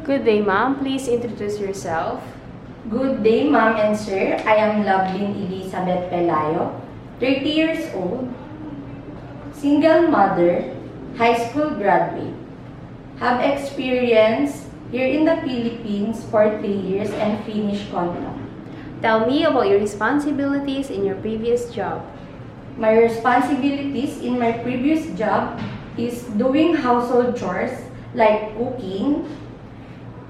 Good day, ma'am. Please introduce yourself. Good day, ma'am and sir. I am Lovelyn Elizabeth Pelayo, 30 years old, single mother, high school graduate. Have experience here in the Philippines for 3 years and finished contract. Tell me about your responsibilities in your previous job. My responsibilities in my previous job is doing household chores like cooking,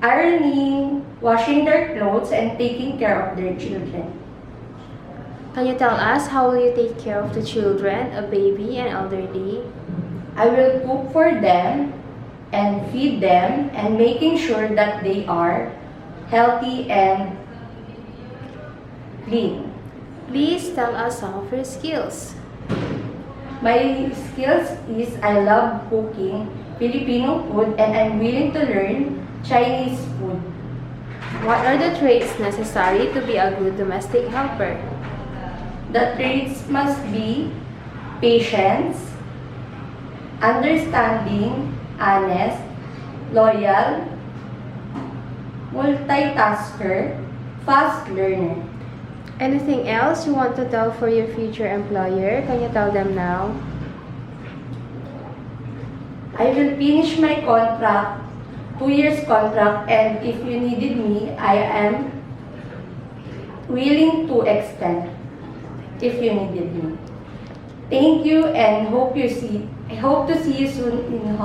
ironing, washing their clothes, and taking care of their children. Can you tell us how will you take care of the children, a baby, and elderly? I will cook for them and feed them and making sure that they are healthy and clean. Please tell us some of your skills. My skills is I love cooking Filipino food and I'm willing to learn Chinese food. What are the traits necessary to be a good domestic helper? The traits must be patience, understanding, honest, loyal, multitasker, fast learner. Anything else you want to tell for your future employer? Can you tell them now? I will finish my contract, 2 years contract, and if you needed me, I am willing to extend if you needed me. Thank you and hope to see you soon in